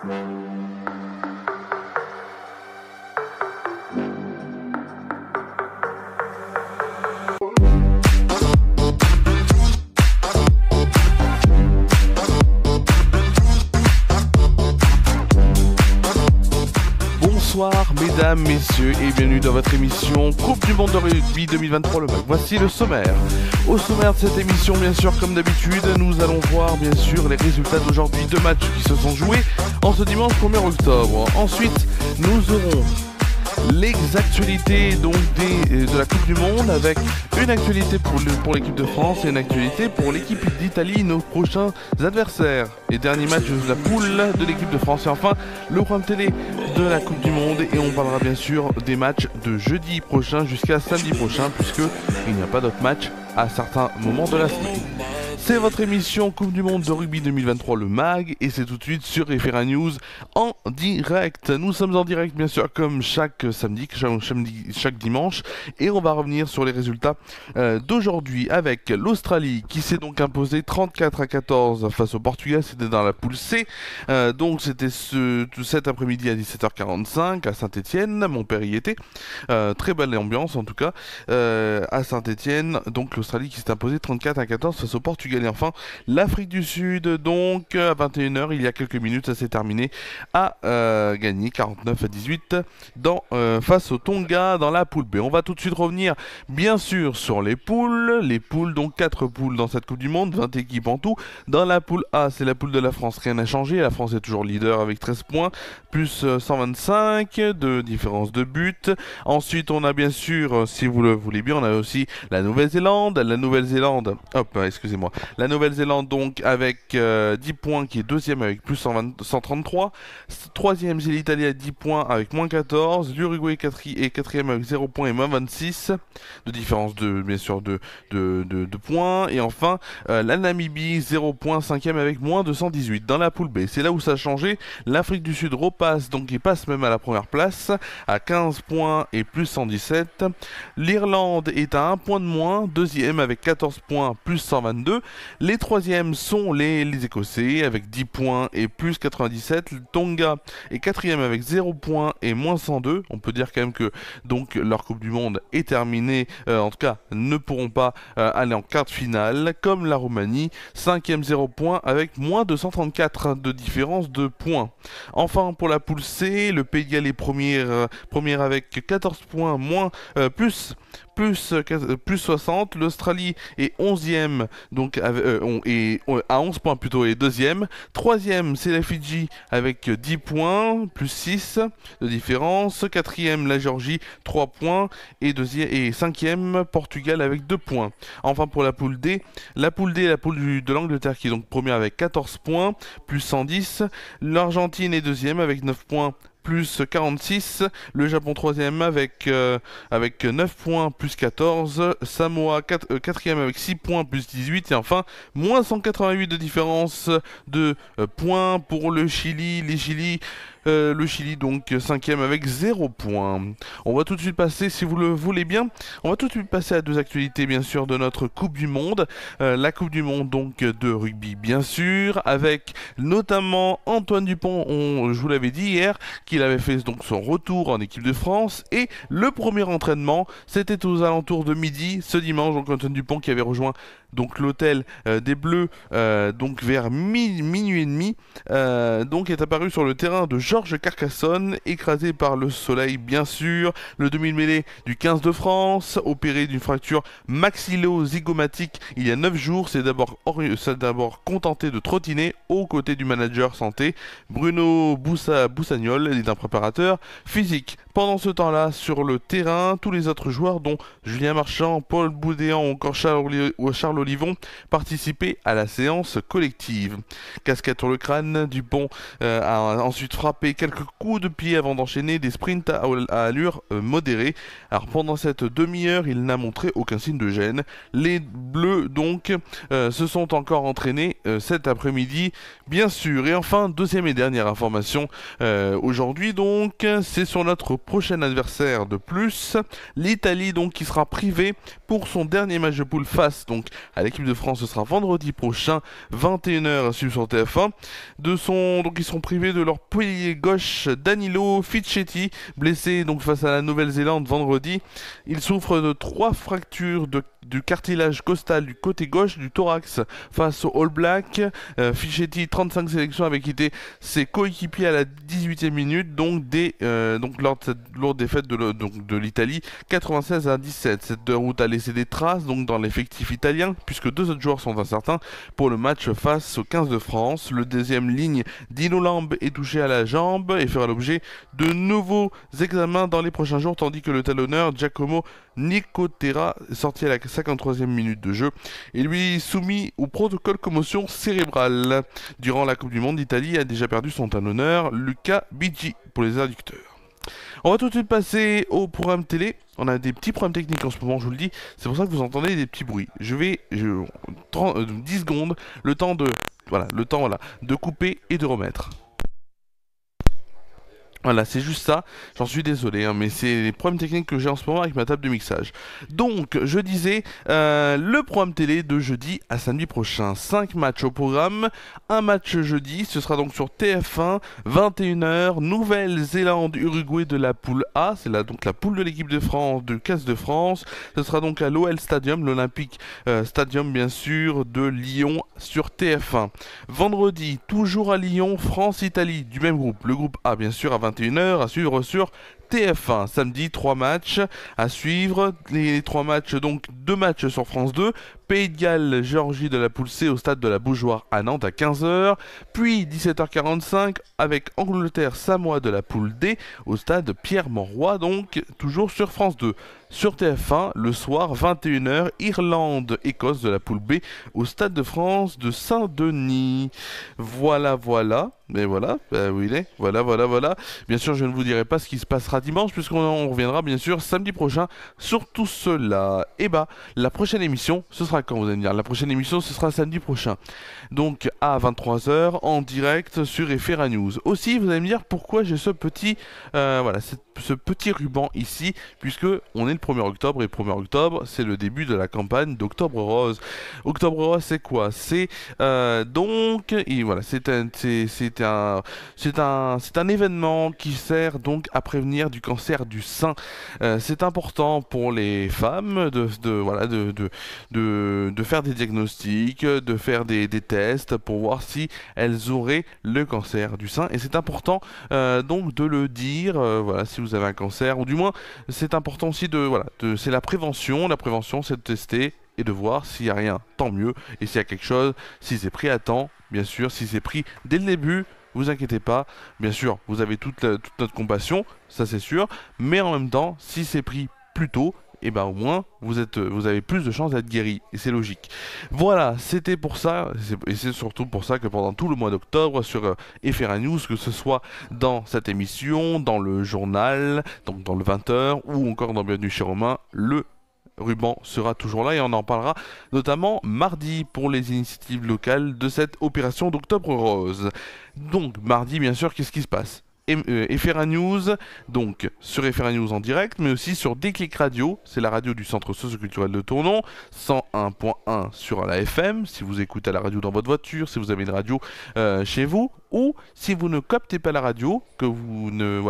Bonsoir mesdames, messieurs et bienvenue dans votre émission Coupe du Monde de Rugby 2023 le MAG. Voici le sommaire. Au sommaire de cette émission, bien sûr, comme d'habitude, nous allons voir bien sûr les résultats d'aujourd'hui, deux matchs qui se sont joués en ce dimanche 1er octobre. Ensuite, nous aurons les actualités donc de la Coupe du Monde avec une actualité pour l'équipe de France et une actualité pour l'équipe d'Italie, nos prochains adversaires. Les derniers matchs de la poule de l'équipe de France et enfin le programme télé de la Coupe du Monde et on parlera bien sûr des matchs de jeudi prochain jusqu'à samedi prochain puisque il n'y a pas d'autres matchs à certains moments de la semaine. C'est votre émission Coupe du Monde de Rugby 2023 le MAG et c'est tout de suite sur Référa News en direct. Nous sommes en direct bien sûr comme chaque samedi, chaque dimanche et on va revenir sur les résultats d'aujourd'hui avec l'Australie qui s'est donc imposée 34-14 face au Portugal, c'était dans la poule C. Donc c'était cet après-midi à 17h45 à Saint-Etienne, mon père y était. Très belle ambiance en tout cas à Saint-Etienne, donc l'Australie qui s'est imposée 34-14 face au Portugal. Et enfin, l'Afrique du Sud, donc à 21h, il y a quelques minutes, ça s'est terminé, a gagné 49-18 face au Tonga dans la poule B. On va tout de suite revenir, bien sûr, sur les poules, donc 4 poules dans cette Coupe du Monde, 20 équipes en tout. Dans la poule A, c'est la poule de la France, rien n'a changé, la France est toujours leader avec 13 points, plus 125 de différence de but. Ensuite, on a bien sûr, si vous le voulez bien, on a aussi la Nouvelle-Zélande, la Nouvelle-Zélande donc avec 10 points qui est deuxième avec plus 133. Troisième c'est l'Italie à 10 points avec moins 14. L'Uruguay est quatrième avec 0 points et moins 26 de différence bien sûr de points. Et enfin la Namibie 0 points, cinquième avec moins 218 dans la poule B. C'est là où ça a changé. L'Afrique du Sud repasse donc et passe même à la première place à 15 points et plus 117. L'Irlande est à 1 point de moins, deuxième avec 14 points plus 122. Les troisièmes sont les Écossais avec 10 points et plus 97. Le Tonga est quatrième avec 0 points et moins 102. On peut dire quand même que donc leur Coupe du Monde est terminée. En tout cas, ne pourront pas aller en quart de finale. Comme la Roumanie, cinquième 0 points avec moins 234 de différence de points. Enfin, pour la poule C, le Pays de Galles est première avec 14 points plus 60, l'Australie est 11e, donc à 11 points plutôt, et deuxième. Troisième, c'est la Fidji avec 10 points, plus 6 de différence. Quatrième, la Géorgie, 3 points, et cinquième, Portugal avec 2 points. Enfin, pour la poule D, la poule de l'Angleterre qui est donc première avec 14 points, plus 110. L'Argentine est deuxième avec 9 points, plus 46, le Japon 3ème avec 9 points plus 14, Samoa 4ème avec 6 points plus 18 et enfin moins 188 de différence de points pour le Chili. Le Chili donc 5ème avec 0 points. On va tout de suite passer, si vous le voulez bien, on va tout de suite passer à deux actualités bien sûr de notre Coupe du Monde. La Coupe du Monde donc de rugby bien sûr, avec notamment Antoine Dupont, je vous l'avais dit hier, qu'il avait fait donc son retour en équipe de France et le premier entraînement c'était aux alentours de midi ce dimanche. Donc Antoine Dupont qui avait rejoint donc l'hôtel des Bleus donc vers minuit et demi donc est apparu sur le terrain de Georges Carcassonne, écrasé par le soleil bien sûr. Le demi-mêlée du 15 de France, opéré d'une fracture maxillo-zygomatique il y a 9 jours, s'est d'abord contenté de trottiner aux côtés du manager santé Bruno Boussagnol et d'un préparateur physique. Pendant ce temps-là, sur le terrain, tous les autres joueurs, dont Julien Marchand, Paul Boudéan ou encore Charles Olivon, participaient à la séance collective. Casquette sur le crâne, Dupont a ensuite frappé quelques coups de pied avant d'enchaîner des sprints à allure modérée. Alors pendant cette demi-heure, il n'a montré aucun signe de gêne. Les Bleus, donc, se sont encore entraînés cet après-midi, bien sûr. Et enfin, deuxième et dernière information aujourd'hui, donc, c'est sur notre prochain adversaire de plus, l'Italie donc qui sera privée pour son dernier match de poule face donc à l'équipe de France, ce sera vendredi prochain, 21h à suivre sur TF1. Donc ils seront privés de leur pilier gauche Danilo Ficchetti, blessé donc face à la Nouvelle-Zélande vendredi. Il souffre de 3 fractures du cartilage costal du côté gauche du thorax face au All Black. Ficchetti, 35 sélections, avait quitté ses coéquipiers à la 18e minute, donc lors de cette lourde défaite de l'Italie, 96-17. Cette route a laissé des traces donc dans l'effectif italien, puisque 2 autres joueurs sont incertains pour le match face au 15 de France. Le deuxième ligne, Dino Lamb, est touché à la jambe et fera l'objet de nouveaux examens dans les prochains jours, tandis que le talonneur Giacomo Nicotera est sorti à la 53e minute de jeu et lui soumis au protocole commotion cérébrale. Durant la Coupe du Monde, l'Italie a déjà perdu son talonneur Luca Bigi pour les adducteurs. On va tout de suite passer au programme télé. On a des petits problèmes techniques en ce moment, je vous le dis. C'est pour ça que vous entendez des petits bruits. 10 secondes, le temps de couper et de remettre. Voilà, c'est juste ça, j'en suis désolé, hein, mais c'est les problèmes techniques que j'ai en ce moment avec ma table de mixage. Donc, je disais, le programme télé de jeudi à samedi prochain. 5 matchs au programme, un match jeudi, ce sera donc sur TF1, 21h, Nouvelle-Zélande, Uruguay de la poule A, c'est donc la poule de l'équipe de France, de 15 de France. Ce sera donc à l'OL Stadium, l'Olympique Stadium bien sûr, de Lyon sur TF1. Vendredi, toujours à Lyon, France-Italie, du même groupe, le groupe A bien sûr, à 21h, à suivre sur TF1. Samedi, 3 matchs à suivre. Les 3 matchs, donc 2 matchs sur France 2. Pays de Galles, Géorgie de la poule C au stade de la Beaujoire à Nantes à 15h. Puis 17h45 avec Angleterre, Samoa de la poule D au stade Pierre-Mauroy, donc toujours sur France 2. Sur TF1, le soir, 21h, Irlande, Écosse de la poule B au stade de France de Saint-Denis. Voilà. Mais voilà, où il est. Voilà. Bien sûr, je ne vous dirai pas ce qui se passera dimanche, puisqu'on reviendra bien sûr samedi prochain sur tout cela. Et la prochaine émission, ce sera quand, vous allez me dire? La prochaine émission, ce sera samedi prochain. Donc à 23h, en direct sur Efera News. Aussi, vous allez me dire pourquoi j'ai ce petit ruban ici, puisque on est le 1er octobre, et 1er octobre, c'est le début de la campagne d'Octobre Rose. Octobre Rose, c'est quoi? C'est c'est un événement qui sert donc à prévenir du cancer du sein. C'est important pour les femmes de faire des diagnostics, de faire des tests pour voir si elles auraient le cancer du sein. Et c'est important donc de le dire, si vous avez un cancer, ou du moins c'est important aussi c'est la prévention. La prévention, c'est de tester et de voir s'il n'y a rien, tant mieux. Et s'il y a quelque chose, si c'est pris à temps, bien sûr, si c'est pris dès le début, vous inquiétez pas, bien sûr, vous avez toute notre compassion, ça c'est sûr, mais en même temps, si c'est pris plus tôt, et au moins vous avez plus de chances d'être guéri, et c'est logique. Voilà, c'était pour ça, et c'est surtout pour ça que pendant tout le mois d'octobre sur Efera News, que ce soit dans cette émission, dans le journal, donc dans le 20h, ou encore dans Bienvenue chez Romain, le ruban sera toujours là, et on en parlera notamment mardi pour les initiatives locales de cette opération d'Octobre Rose. Donc mardi, bien sûr, qu'est-ce qui se passe? Efera News, donc sur Efera News en direct, mais aussi sur Déclic Radio, c'est la radio du centre socioculturel de Tournon, 101.1 sur la FM, si vous écoutez à la radio dans votre voiture, si vous avez une radio chez vous, ou si vous ne captez pas la radio, que vous ne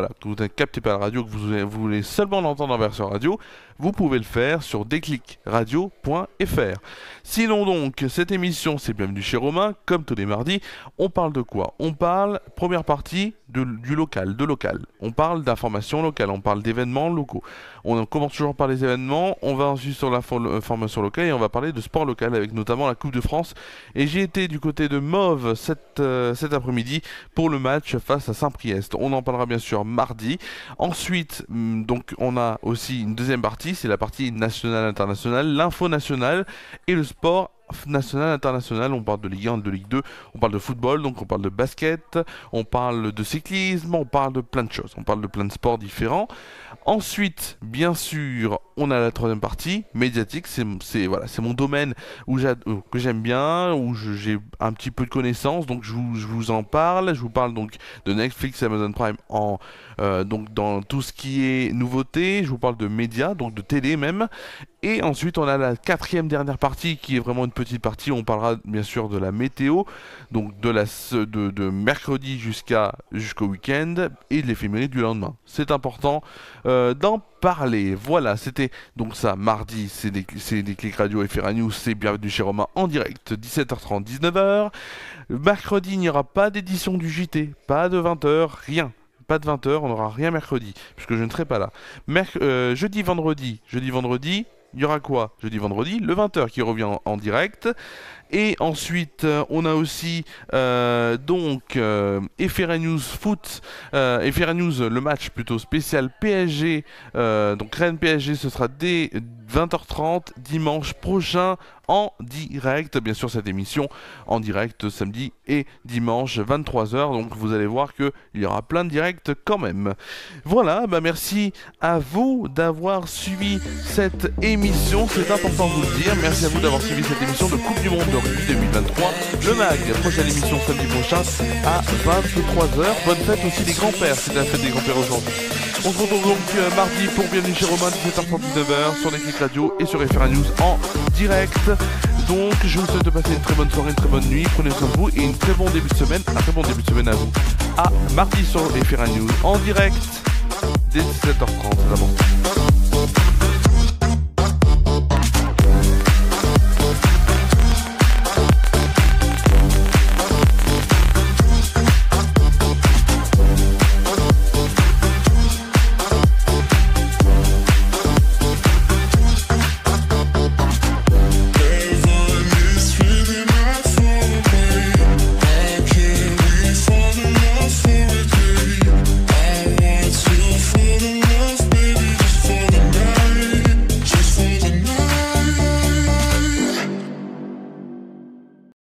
captez pas la radio, que vous voulez seulement l'entendre en version radio, vous pouvez le faire sur déclicradio.fr. Sinon donc, cette émission, c'est Bienvenue chez Romain, comme tous les mardis. On parle de quoi? On parle, première partie, du local, de local. On parle d'informations locales, on parle d'événements locaux. On commence toujours par les événements, on va ensuite sur l'information locale, et on va parler de sport local, avec notamment la Coupe de France. Et j'ai été du côté de Mauves cet après-midi pour le match face à Saint-Priest. On en parlera bien sûr mardi. Ensuite, donc on a aussi une deuxième partie, c'est la partie nationale-internationale, l'info nationale et le sport national, international. On parle de Ligue 1, de Ligue 2, on parle de football, donc on parle de basket, on parle de cyclisme, on parle de plein de choses, on parle de plein de sports différents. Ensuite, bien sûr, on a la troisième partie, médiatique, c'est mon domaine que j'aime bien, où j'ai un petit peu de connaissances, donc je vous en parle. Je vous parle donc de Netflix et Amazon Prime donc dans tout ce qui est nouveauté. Je vous parle de médias, donc de télé même. Et ensuite, on a la quatrième dernière partie qui est vraiment une petite partie. On parlera bien sûr de la météo, donc de mercredi jusqu'au week-end et de l'éphéméride du lendemain. C'est important d'en parler. Voilà, c'était donc ça, mardi, c'est des clics radio FR News, c'est Bienvenue chez Romain en direct, 17h30, 19h. Mercredi, il n'y aura pas d'édition du JT, pas de 20h, rien. Pas de 20h, on n'aura rien mercredi, puisque je ne serai pas là. Jeudi, vendredi, il y aura quoi? Jeudi, vendredi, le 20h qui revient en direct. Et ensuite, on a aussi FR News Foot, FR News, le match plutôt spécial PSG, donc Rennes PSG, ce sera dès 20h30 dimanche prochain en direct, bien sûr cette émission en direct samedi et dimanche 23h, donc vous allez voir qu'il y aura plein de directs quand même. Voilà, bah merci à vous d'avoir suivi cette émission, c'est important de vous le dire, merci à vous d'avoir suivi cette émission de Coupe du Monde de rugby 2023, le MAG, prochaine émission samedi prochain à 23h, bonne fête aussi des grands-pères, c'est la fête des grands-pères aujourd'hui. On se retrouve donc mardi pour Bienvenue chez Romain, 17h39h sur les clics radio et sur FR News en direct. Donc je vous souhaite de passer une très bonne soirée, une très bonne nuit, prenez soin de vous et un très bon début de semaine, à vous. À mardi sur FR News en direct dès 17h30, c'est important.